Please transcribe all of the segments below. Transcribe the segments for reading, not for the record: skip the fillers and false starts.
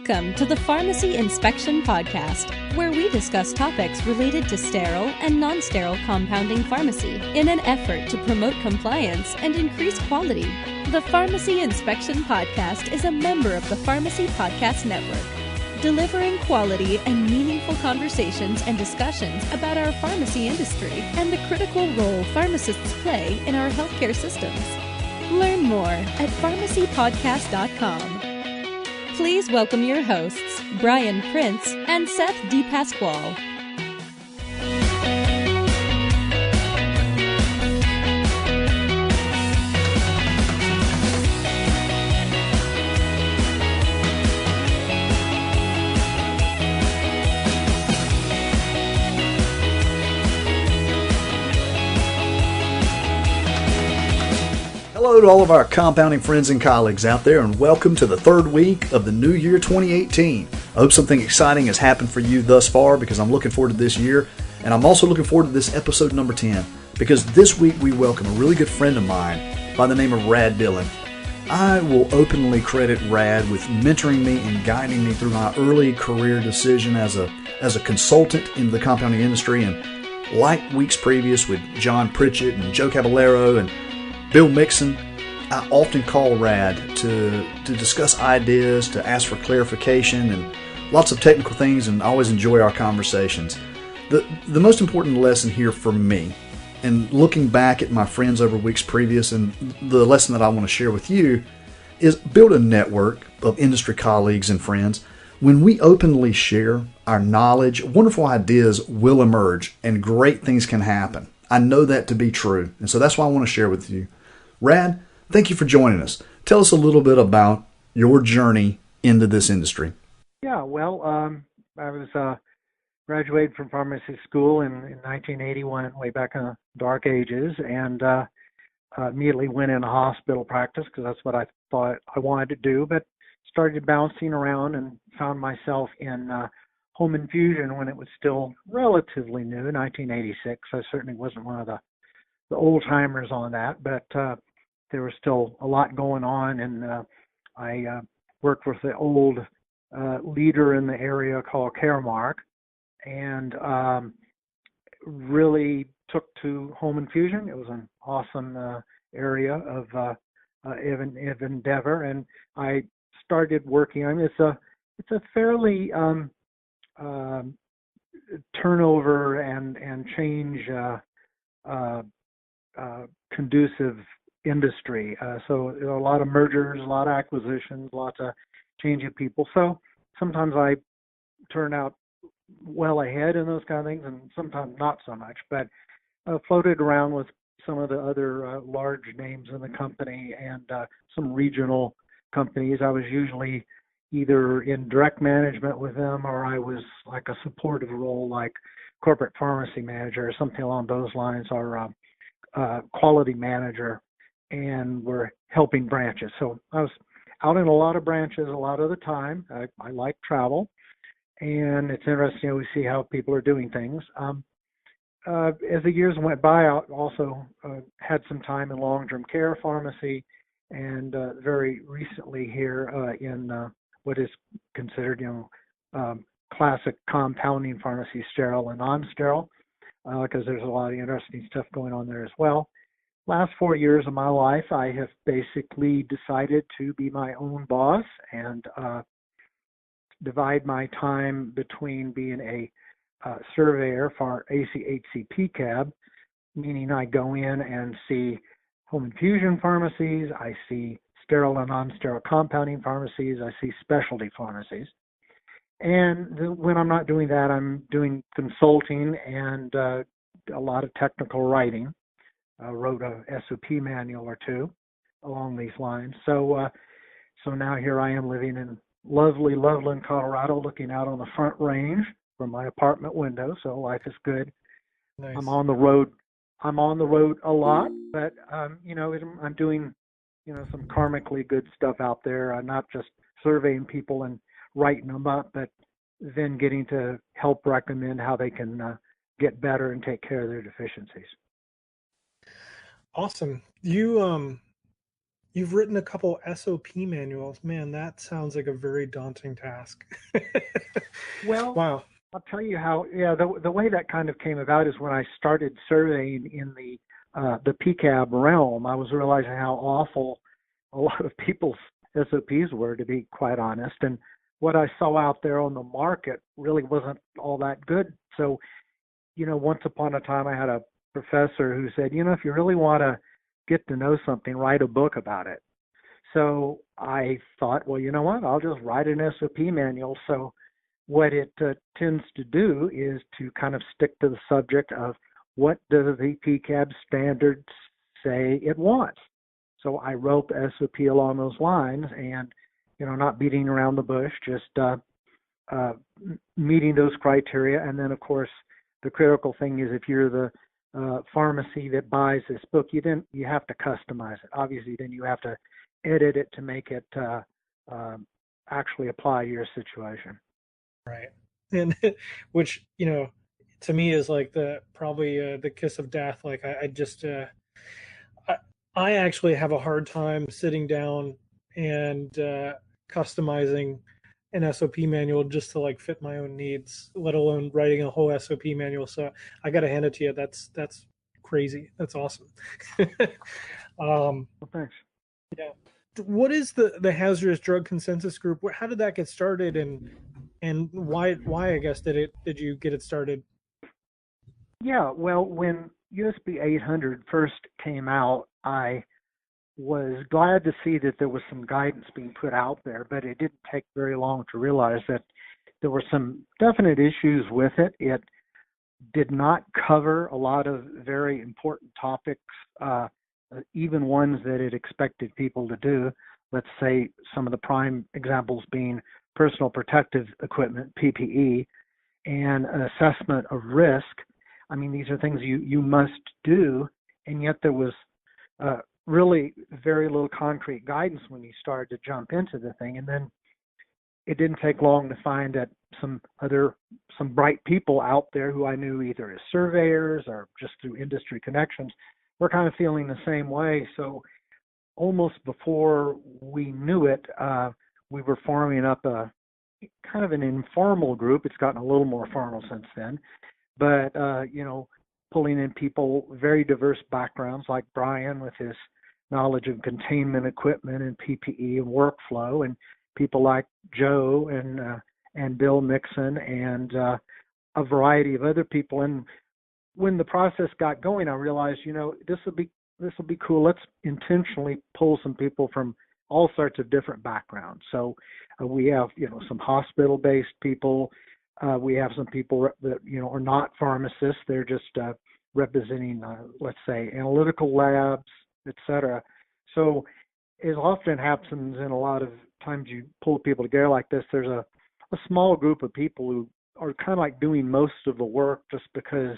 Welcome to the Pharmacy Inspection Podcast, where we discuss topics related to sterile and non-sterile compounding pharmacy in an effort to promote compliance and increase quality. The Pharmacy Inspection Podcast is a member of the Pharmacy Podcast Network, delivering quality and meaningful conversations and discussions about our pharmacy industry and the critical role pharmacists play in our healthcare systems. Learn more at pharmacypodcast.com. Please welcome your hosts, Bryan Prince and Seth DePasquale. Hello to all of our compounding friends and colleagues out there, and welcome to the third week of the new year 2018. I hope something exciting has happened for you thus far, because I'm looking forward to this year, and I'm also looking forward to this episode number 10, because this week we welcome a really good friend of mine by the name of Rad Dillon. I will openly credit Rad with mentoring me and guiding me through my early career decision as a consultant in the compounding industry, and like weeks previous with John Pritchett and Joe Caballero and Bill Mixon, I often call Rad to discuss ideas, to ask for clarification, and lots of technical things, and I always enjoy our conversations. The most important lesson here for me, and looking back at my friends over weeks previous, and the lesson that I want to share with you, is build a network of industry colleagues and friends. When we openly share our knowledge, wonderful ideas will emerge, and great things can happen. I know that to be true, and so that's why I want to share with you. Rad, thank you for joining us. Tell us a little bit about your journey into this industry. Yeah, well, I was graduated from pharmacy school in 1981, way back in the dark ages, and immediately went into hospital practice because that's what I thought I wanted to do, but started bouncing around and found myself in home infusion when it was still relatively new, 1986. I certainly wasn't one of the old timers on that, but there was still a lot going on, and I worked with the old leader in the area called Caremark, and really took to home infusion. It was an awesome area of endeavor, and I started working. I mean, it's a fairly turnover and change conducive industry. So there are a lot of mergers, a lot of acquisitions, lots of change of people. So sometimes I turn out well ahead in those kind of things, and sometimes not so much. But floated around with some of the other large names in the company and some regional companies. I was usually either in direct management with them, or I was like a supportive role like corporate pharmacy manager or something along those lines, or quality manager, and we're helping branches. So I was out in a lot of branches a lot of the time. I like travel, and it's interesting we see how people are doing things. As the years went by, I also had some time in long-term care pharmacy, and very recently here in what is considered, classic compounding pharmacy, sterile and non-sterile, because there's a lot of interesting stuff going on there as well. Last 4 years of my life, I have basically decided to be my own boss and divide my time between being a surveyor for ACHC PCAB, meaning I go in and see home infusion pharmacies, I see sterile and non-sterile compounding pharmacies, I see specialty pharmacies. And when I'm not doing that, I'm doing consulting and a lot of technical writing. I wrote a SOP manual or two along these lines. So now here I am living in lovely Loveland, Colorado, looking out on the Front Range from my apartment window. So life is good. Nice. I'm on the road a lot, but I'm doing some karmically good stuff out there. I'm not just surveying people and writing them up, but then getting to help recommend how they can get better and take care of their deficiencies. Awesome. You You've written a couple SOP manuals. Man, that sounds like a very daunting task. Well, Wow. I'll tell you how. Yeah, the way that kind of came about is when I started surveying in the PCAB realm. I was realizing how awful a lot of people's SOPs were, to be quite honest, and what I saw out there on the market really wasn't all that good. So, once upon a time, I had a professor who said, if you really want to get to know something, write a book about it. So I thought, well, you know what? I'll just write an SOP manual. So what it tends to do is to kind of stick to the subject of what does the PCAB standards say it wants. So I wrote the SOP along those lines, and not beating around the bush, just meeting those criteria. And then, of course, the critical thing is if you're the pharmacy that buys this book, you have to customize it. Obviously, then you have to edit it to make it actually apply to your situation. Right. And which, to me is like probably the kiss of death. Like I just, I actually have a hard time sitting down and customizing an SOP manual just to like fit my own needs, let alone writing a whole SOP manual. So I got to hand it to you. That's crazy. That's awesome. Well, thanks. Yeah. What is the hazardous drug consensus group? How did that get started, and why I guess did you get it started? Yeah, well, when USB 800 first came out, I was glad to see that there was some guidance being put out there, but it didn't take very long to realize that there were some definite issues with it. It did not cover a lot of very important topics, even ones that it expected people to do. Let's say some of the prime examples being personal protective equipment, PPE, and an assessment of risk. I mean, these are things you must do, and yet there was really very little concrete guidance when you started to jump into the thing. And then it didn't take long to find that some bright people out there who I knew either as surveyors or just through industry connections were kind of feeling the same way. So almost before we knew it, we were forming up a kind of an informal group. It's gotten a little more formal since then, but pulling in people, very diverse backgrounds, like Bryan with his knowledge of containment equipment and PPE and workflow, and people like Joe and Bill Mixon and a variety of other people. And when the process got going, I realized, this will be cool. Let's intentionally pull some people from all sorts of different backgrounds. So we have, some hospital-based people. We have some people that, are not pharmacists. They're just representing, let's say, analytical labs, et cetera. So as often happens in a lot of times you pull people together like this, there's a small group of people who are kind of like doing most of the work just because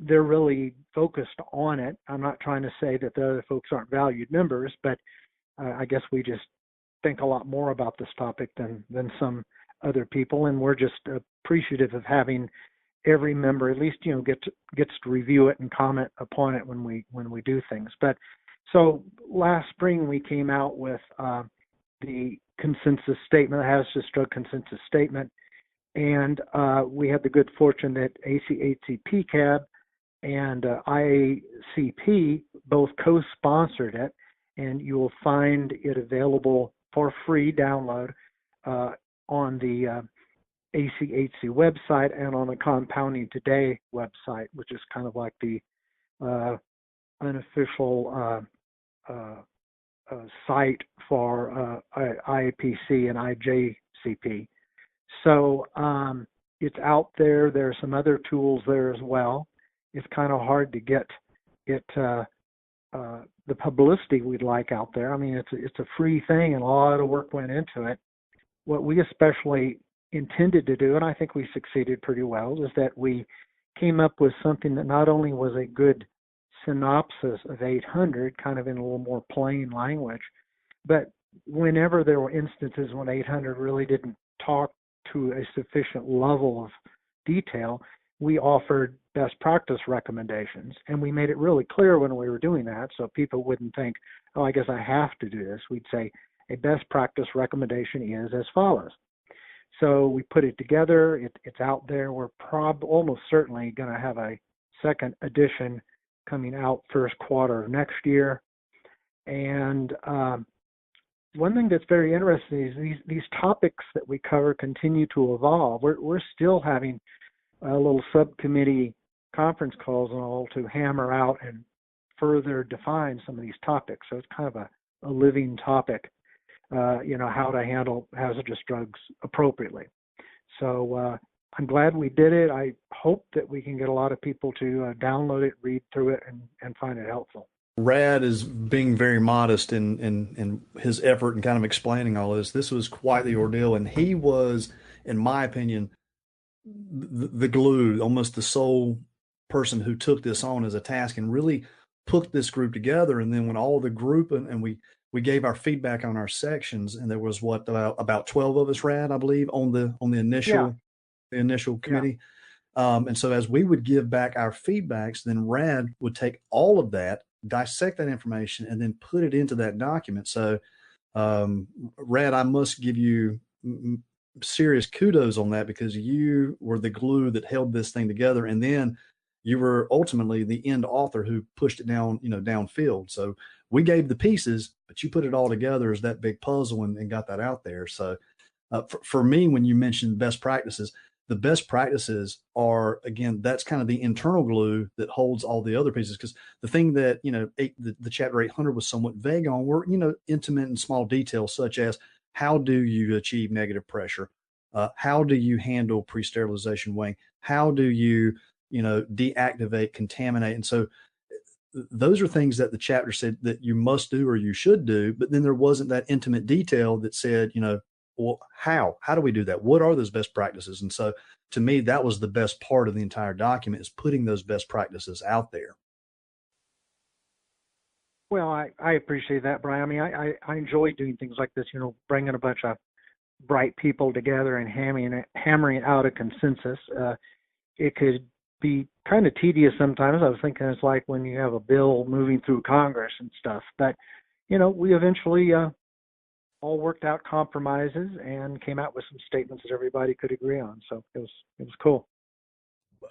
they're really focused on it. I'm not trying to say that the other folks aren't valued members, but I guess we just think a lot more about this topic than some other people, and we're just appreciative of having every member at least gets to review it and comment upon it when we do things. But so last spring we came out with the consensus statement, the hazardous drug consensus statement, and we had the good fortune that ACHC PCAB and IACP both co-sponsored it, and you will find it available for free download on the ACHC website and on the Compounding Today website, which is kind of like the unofficial site for IAPC and IJCP. So it's out there. There are some other tools there as well. It's kind of hard to get it the publicity we'd like out there. I mean, it's a free thing, and a lot of work went into it. What we especially intended to do, and I think we succeeded pretty well, is that we came up with something that not only was a good synopsis of 800, kind of in a little more plain language, but whenever there were instances when 800 really didn't talk to a sufficient level of detail, we offered best practice recommendations, and we made it really clear when we were doing that so people wouldn't think, oh, I guess I have to do this, we'd say a best practice recommendation is as follows. So we put it together. It's out there. We're almost certainly going to have a second edition coming out first quarter of next year. And one thing that's very interesting is these topics that we cover continue to evolve. We're still having a little subcommittee conference calls and all to hammer out and further define some of these topics. So it's kind of a living topic, how to handle hazardous drugs appropriately. So I'm glad we did it. I hope that we can get a lot of people to download it, read through it, and find it helpful. Rad is being very modest in his effort and kind of explaining all this. This was quite the ordeal, and he was, in my opinion, the glue, almost the sole person who took this on as a task and really put this group together. And then when all the group and we gave our feedback on our sections, and there was about 12 of us, Rad, I believe, on the initial committee. Yeah. And so as we would give back our feedbacks, then Rad would take all of that, dissect that information, and then put it into that document. So Rad, I must give you serious kudos on that, because you were the glue that held this thing together, and then you were ultimately the end author who pushed it down, downfield. So we gave the pieces, but you put it all together as that big puzzle and got that out there. So for me, when you mentioned best practices, the best practices are, again, that's kind of the internal glue that holds all the other pieces. Because the thing that, the Chapter 800 was somewhat vague on were, intimate and small details, such as how do you achieve negative pressure? How do you handle pre-sterilization weighing? How do you, deactivate, contaminate? And so those are things that the chapter said that you must do or you should do, but then there wasn't that intimate detail that said, well, how do we do that? What are those best practices? And so to me, that was the best part of the entire document, is putting those best practices out there. Well, I appreciate that, Bryan. I mean, I enjoy doing things like this, bringing a bunch of bright people together and hammering out a consensus. It could be kind of tedious sometimes. I was thinking it's like when you have a bill moving through Congress and stuff. But, we eventually all worked out compromises and came out with some statements that everybody could agree on. So it was cool.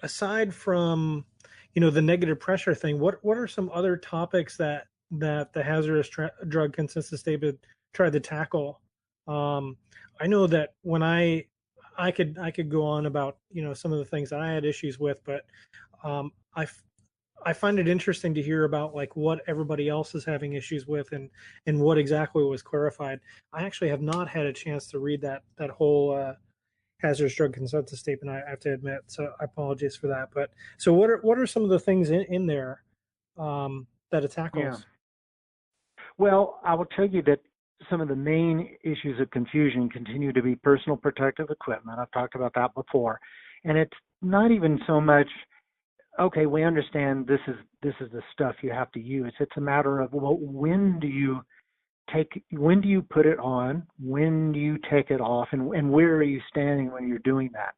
Aside from, the negative pressure thing, what are some other topics that the hazardous drug consensus statement tried to tackle? I know that when I could go on about, some of the things that I had issues with, but I find it interesting to hear about like what everybody else is having issues with and what exactly was clarified. I actually have not had a chance to read that whole hazardous drug consensus statement, I have to admit. So I apologize for that. But so what are some of the things in there that it tackles? Yeah. Well, I will tell you that some of the main issues of confusion continue to be personal protective equipment. I've talked about that before. And it's not even so much, okay, we understand this is the stuff you have to use. It's a matter of, well, when do you put it on? When do you take it off? And where are you standing when you're doing that?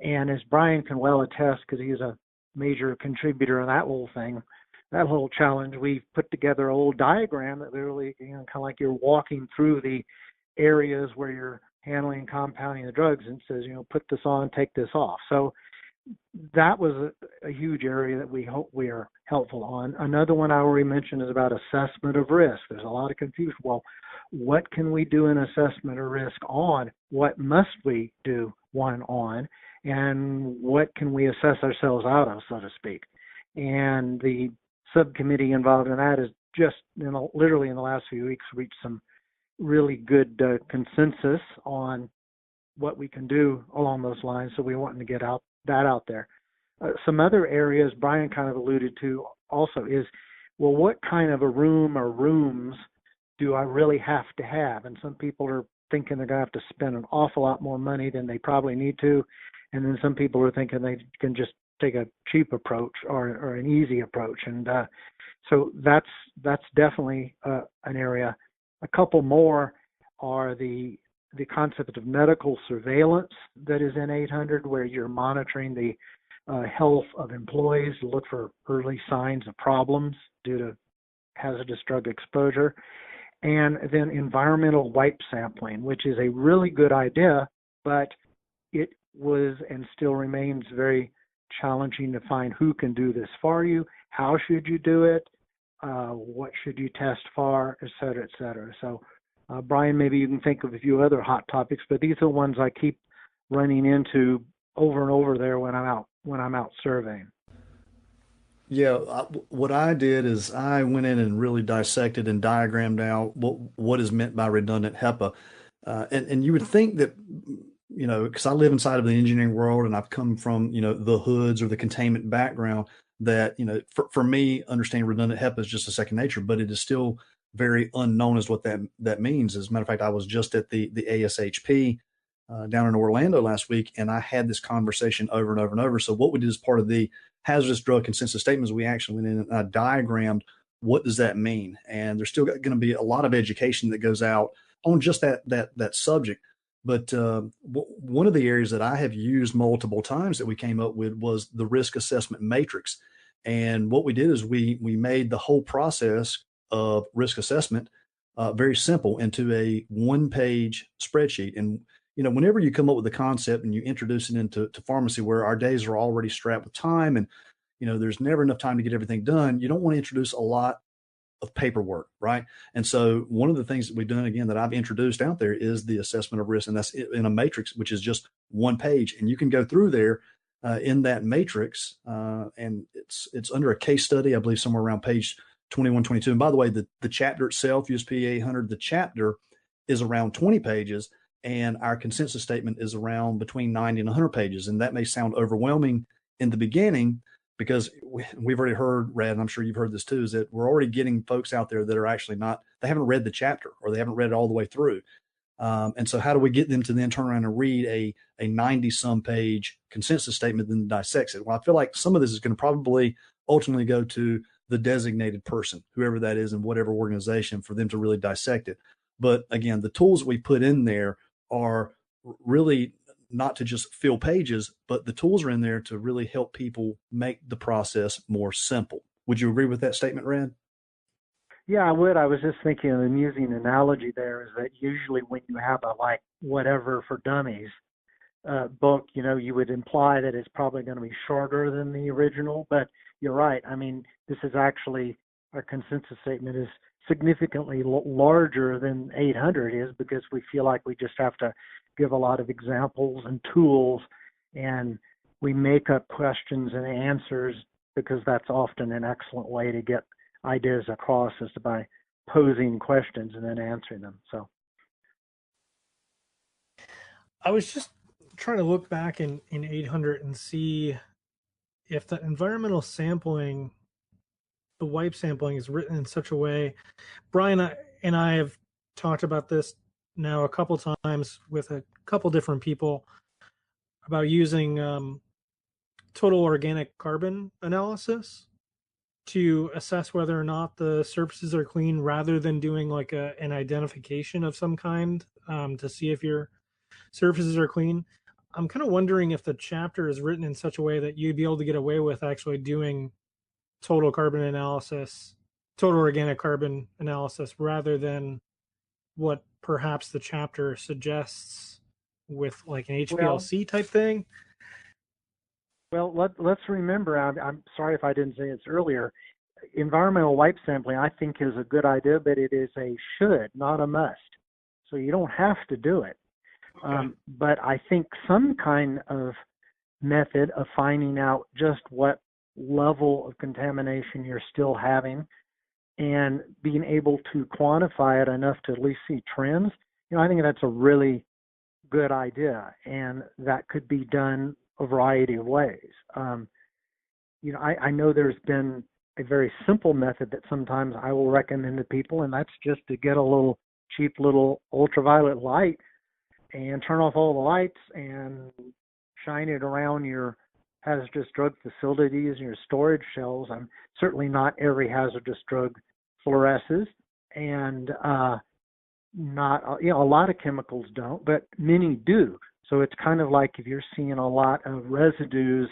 And as Bryan can well attest, because he's a major contributor in that whole thing, that whole challenge, we put together a little diagram that literally, kind of like you're walking through the areas where you're handling and compounding the drugs, and says, put this on, take this off. So that was a huge area that we hope we are helpful on. Another one I already mentioned is about assessment of risk. There's a lot of confusion. Well, what can we do an assessment of risk on? What must we do one on? And what can we assess ourselves out of, so to speak? And the subcommittee involved in that is just, literally in the last few weeks, reached some really good consensus on what we can do along those lines. So we're wanting to get that out there. Some other areas Bryan kind of alluded to also is, well, what kind of a room or rooms do I really have to have? And some people are thinking they're going to have to spend an awful lot more money than they probably need to. And then some people are thinking they can just take a cheap approach or an easy approach. And so that's definitely an area. A couple more are the concept of medical surveillance that is in 800, where you're monitoring the health of employees to look for early signs of problems due to hazardous drug exposure, and then environmental wipe sampling, which is a really good idea, but it was and still remains very challenging to find who can do this for you, how should you do it, what should you test for, et cetera, et cetera. So, Bryan, maybe you can think of a few other hot topics, but these are ones I keep running into over and over there when I'm out surveying. Yeah, what I did is I went in and really dissected and diagrammed out what is meant by redundant HEPA. And you would think that, because I live inside of the engineering world and I've come from, the hoods or the containment background, that, for me, understanding redundant HEPA is just a second nature, but it is still very unknown as what that means. As a matter of fact, I was just at the ASHP down in Orlando last week, and I had this conversation over and over and over. So what we did as part of the hazardous drug consensus statements, we actually went in and I diagrammed what does that mean. And there's still going to be a lot of education that goes out on just that subject. But one of the areas that I have used multiple times that we came up with was the risk assessment matrix. And what we did is we made the whole process of risk assessment very simple into a one-page spreadsheet. And whenever you come up with a concept and you introduce it into pharmacy, where our days are already strapped with time and, there's never enough time to get everything done, you don't want to introduce a lot of paperwork, right? And so one of the things that we've done, again, that I've introduced out there is the assessment of risk. And that's in a matrix, which is just one page. And you can go through there in that matrix, and it's under a case study, I believe somewhere around page 21, 22. And by the way, the chapter itself, USP 800, the chapter is around 20 pages. And our consensus statement is around between 90 and 100 pages. And that may sound overwhelming in the beginning because we've already heard, Rad, and I'm sure you've heard this too, is that we're already getting folks out there that are actually they haven't read the chapter or they haven't read it all the way through. And so how do we get them to then turn around and read a 90-some page consensus statement then dissects it? Well, I feel like some of this is going to probably ultimately go to the designated person, whoever that is in whatever organization, for them to really dissect it. But again, the tools we put in there are really not to just fill pages, but the tools are in there to really help people make the process more simple. Would you agree with that statement, Rad? Yeah, I would. I was just thinking an amusing analogy there is that usually when you have a whatever for dummies book, you would imply that it's probably going to be shorter than the original, but you're right. I mean, this is actually, our consensus statement is significantly larger than 800 is because we feel like we just have to give a lot of examples and tools, and we make up questions and answers because that's often an excellent way to get ideas across, is by posing questions and then answering them. So I was just trying to look back in 800 and see if the environmental sampling, the wipe sampling, is written in such a way. Bryan and I have talked about this now a couple times with a couple different people about using total organic carbon analysis to assess whether or not the surfaces are clean, rather than doing like an identification of some kind to see if your surfaces are clean. I'm kind of wondering if the chapter is written in such a way that you'd be able to get away with actually doing total carbon analysis, total organic carbon analysis, rather than what perhaps the chapter suggests with like an HPLC type thing. Well, let's remember, I'm sorry if I didn't say this earlier, environmental wipe sampling I think is a good idea, but it is a should, not a must. So you don't have to do it. Okay. But I think some kind of method of finding out just what level of contamination you're still having and being able to quantify it enough to at least see trends, I think that's a really good idea, and that could be done a variety of ways. I know there's been a very simple method that sometimes I will recommend to people, and that's just to get a little cheap little ultraviolet light and turn off all the lights and shine it around your hazardous drug facilities and your storage shelves. Certainly not every hazardous drug fluoresces, and not a lot of chemicals don't, but many do. So it's kind of like if you're seeing a lot of residues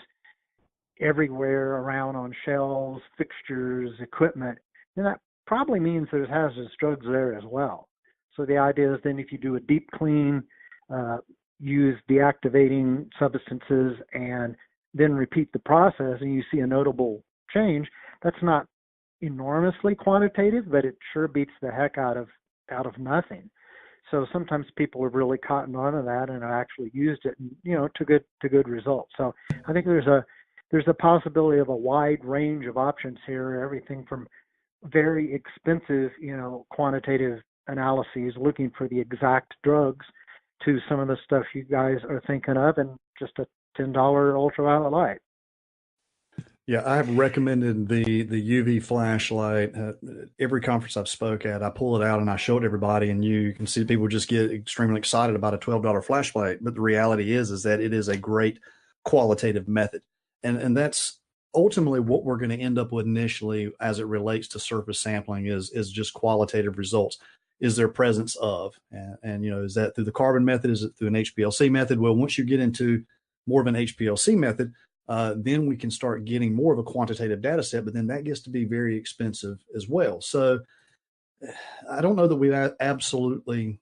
everywhere around on shelves, fixtures, equipment, then that probably means there's hazardous drugs there as well. So the idea is then if you do a deep clean, use deactivating substances, and then repeat the process, and you see a notable change, that's not enormously quantitative, but it sure beats the heck out of nothing. So sometimes people have really caught on to that and have actually used it, and, to good results. So I think there's a possibility of a wide range of options here, everything from very expensive, quantitative analyses looking for the exact drugs to some of the stuff you guys are thinking of and just a $10 ultraviolet light. Yeah, I have recommended the UV flashlight. Every conference I've spoke at, I pull it out and I show it to everybody, and you can see people just get extremely excited about a $12 flashlight. But the reality is that it is a great qualitative method. And that's ultimately what we're going to end up with initially as it relates to surface sampling is just qualitative results. Is there presence of, and is that through the carbon method? Is it through an HPLC method? Well, once you get into more of an HPLC method, then we can start getting more of a quantitative data set, but then that gets to be very expensive as well. So I don't know that we've absolutely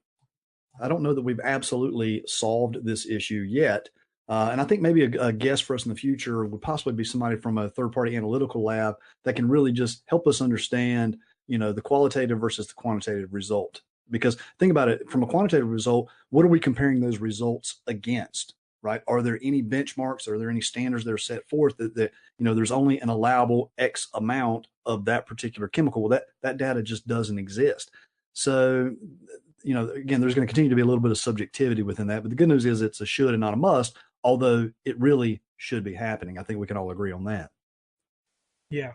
solved this issue yet. And I think maybe a guest for us in the future would possibly be somebody from a third-party analytical lab that can really just help us understand, the qualitative versus the quantitative result. Because think about it, from a quantitative result, what are we comparing those results against, right? Are there any benchmarks? Are there any standards that are set forth that there's only an allowable X amount of that particular chemical? Well, that data just doesn't exist. So, again, there's going to continue to be a little bit of subjectivity within that. But the good news is it's a should and not a must, although it really should be happening. I think we can all agree on that. Yeah.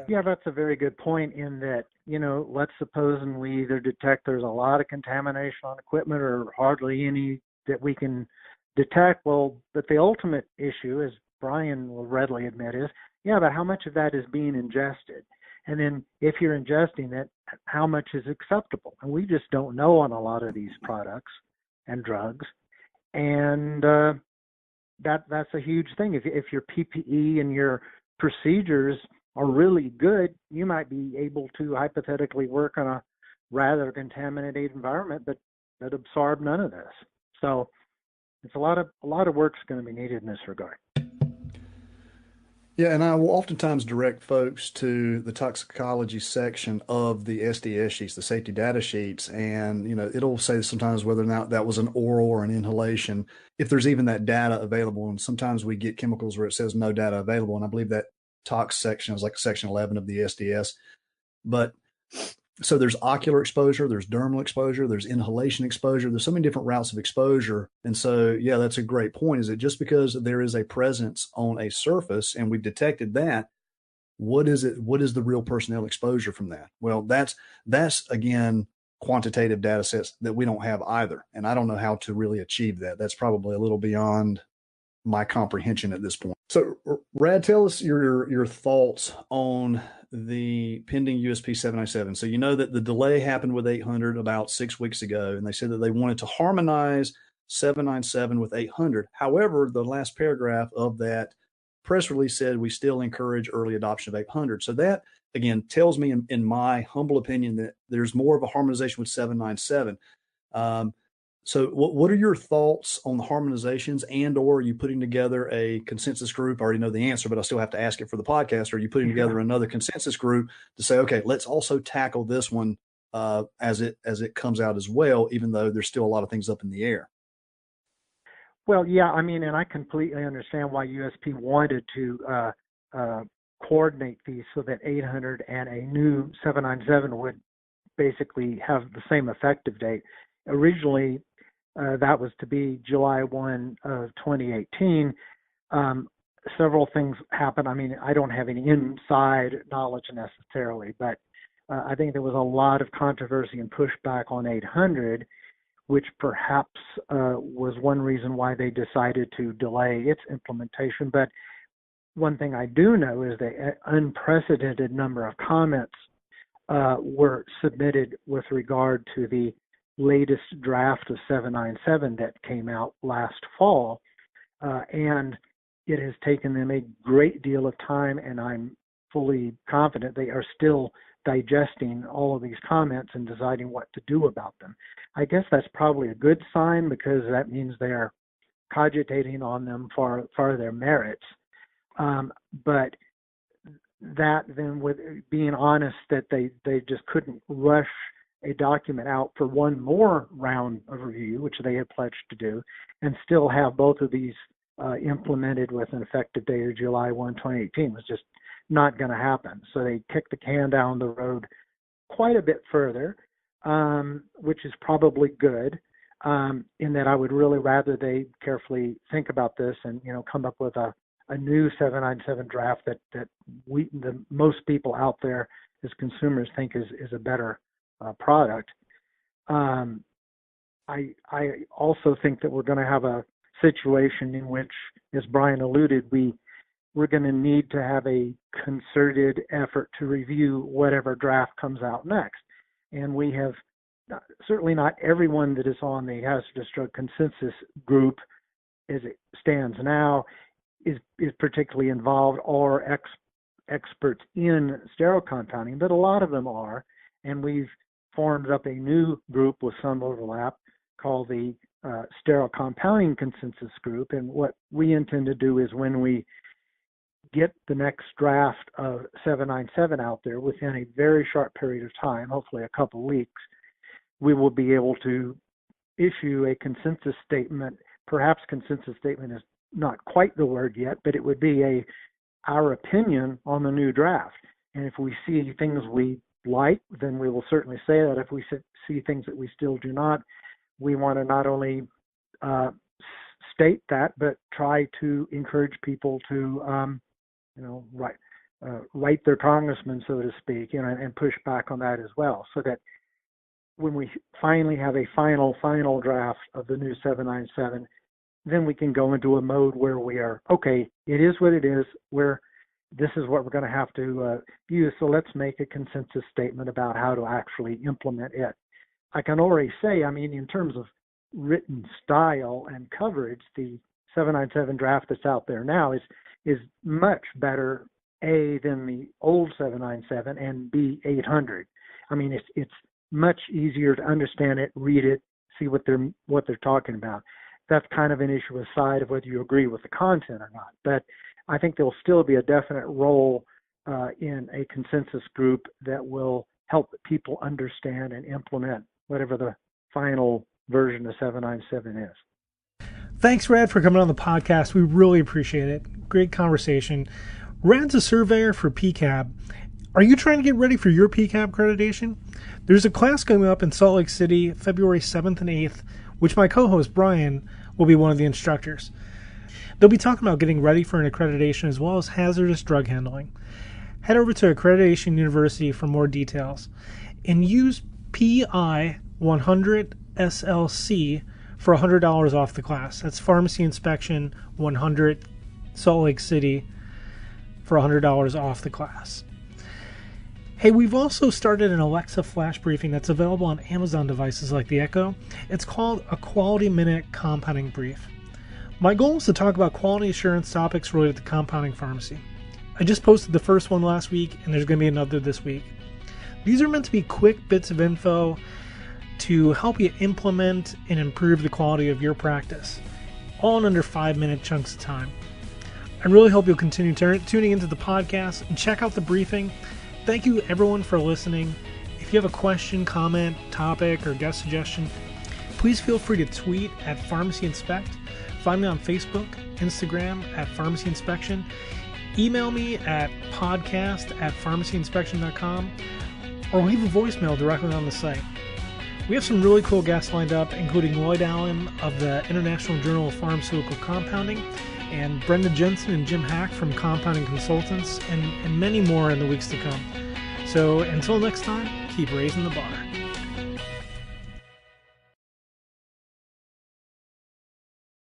Yeah, that's a very good point in that, let's suppose and we either detect there's a lot of contamination on equipment or hardly any that we can detect. Well, but the ultimate issue, as Bryan will readily admit, is, but how much of that is being ingested? And then if you're ingesting it, how much is acceptable? And we just don't know on a lot of these products and drugs. And that's a huge thing. If your PPE and your procedures are really good, you might be able to hypothetically work on a rather contaminated environment that absorb none of this. So it's a lot of work's going to be needed in this regard. Yeah, and I will oftentimes direct folks to the toxicology section of the SDS sheets, the safety data sheets, and it'll say sometimes whether or not that was an oral or an inhalation, if there's even that data available. And sometimes we get chemicals where it says no data available, and I believe that tox section is like section 11 of the SDS. But so there's ocular exposure, there's dermal exposure, there's inhalation exposure. There's so many different routes of exposure. And so, yeah, that's a great point. Is it just because there is a presence on a surface and we've detected that, what is it? What is the real personnel exposure from that? Well, that's again, quantitative data sets that we don't have either. And I don't know how to really achieve that. That's probably a little beyond my comprehension at this point. So, Rad, tell us your thoughts on the pending USP 797. So that the delay happened with 800 about 6 weeks ago, and they said that they wanted to harmonize 797 with 800. However, the last paragraph of that press release said we still encourage early adoption of 800. So that, again, tells me, in my humble opinion, that there's more of a harmonization with 797. So what are your thoughts on the harmonizations, and or are you putting together a consensus group? I already know the answer, but I still have to ask it for the podcast. Are you putting together another consensus group to say, okay, let's also tackle this one as it comes out as well, even though there's still a lot of things up in the air? Well, yeah, and I completely understand why USP wanted to coordinate these so that 800 and a new 797 would basically have the same effective date. Originally, that was to be July 1 of 2018. Several things happened. I don't have any inside knowledge necessarily, but I think there was a lot of controversy and pushback on 800, which perhaps was one reason why they decided to delay its implementation. But one thing I do know is that an unprecedented number of comments were submitted with regard to the latest draft of 797 that came out last fall, and it has taken them a great deal of time, and I'm fully confident they are still digesting all of these comments and deciding what to do about them. I guess that's probably a good sign, because that means they're cogitating on them for their merits. But that then, with being honest that they just couldn't rush a document out for one more round of review, which they had pledged to do, and still have both of these implemented with an effective date of July 1, 2018 was just not going to happen. So they kicked the can down the road quite a bit further, which is probably good, in that I would really rather they carefully think about this and, come up with a new 797 draft that the most people out there as consumers think is a better product. I also think that we're going to have a situation in which, as Bryan alluded, we're going to need to have a concerted effort to review whatever draft comes out next. And we have certainly not everyone that is on the hazardous drug consensus group as it stands now is particularly involved or experts in sterile compounding, but a lot of them are. And we've formed up a new group with some overlap called the Sterile Compounding Consensus Group. And what we intend to do is, when we get the next draft of 797 out there within a very short period of time, hopefully a couple weeks, we will be able to issue a consensus statement. Perhaps consensus statement is not quite the word yet, but it would be our opinion on the new draft. And if we see things we like, then we will certainly say that. If we see things that we still do not, we want to not only state that, but try to encourage people to, write their congressman, so to speak, and push back on that as well, so that when we finally have a final draft of the new 797, then we can go into a mode where we are, okay, it is what it is. This is what we're going to have to use. So let's make a consensus statement about how to actually implement it. I can already say, in terms of written style and coverage, the 797 draft that's out there now is much better, A, than the old 797, and B, 800. It's much easier to understand it, read it, see what they're talking about. That's kind of an issue aside of whether you agree with the content or not. But I think there'll still be a definite role in a consensus group that will help people understand and implement whatever the final version of 797 is. Thanks, Rad, for coming on the podcast. We really appreciate it. Great conversation. Rad's a surveyor for PCAB. Are you trying to get ready for your PCAB accreditation? There's a class coming up in Salt Lake City, February 7th and 8th, which my co-host, Bryan, will be one of the instructors. They'll be talking about getting ready for an accreditation as well as hazardous drug handling. Head over to Accreditation University for more details and use PI 100 SLC for $100 off the class. That's Pharmacy Inspection 100 Salt Lake City for $100 off the class. Hey, we've also started an Alexa flash briefing that's available on Amazon devices like the Echo. It's called a Quality Minute Compounding Brief. My goal is to talk about quality assurance topics related to compounding pharmacy. I just posted the first one last week, and there's going to be another this week. These are meant to be quick bits of info to help you implement and improve the quality of your practice, all in under 5-minute chunks of time. I really hope you'll continue tuning into the podcast and check out the briefing. Thank you, everyone, for listening. If you have a question, comment, topic, or guest suggestion, please feel free to tweet at Pharmacy Inspect. Find me on Facebook, Instagram at Pharmacy Inspection. Email me at podcast@pharmacyinspection.com, or leave a voicemail directly on the site. We have some really cool guests lined up, including Lloyd Allen of the International Journal of Pharmaceutical Compounding, and Brenda Jensen and Jim Hack from Compounding Consultants, and many more in the weeks to come. So until next time, keep raising the bar.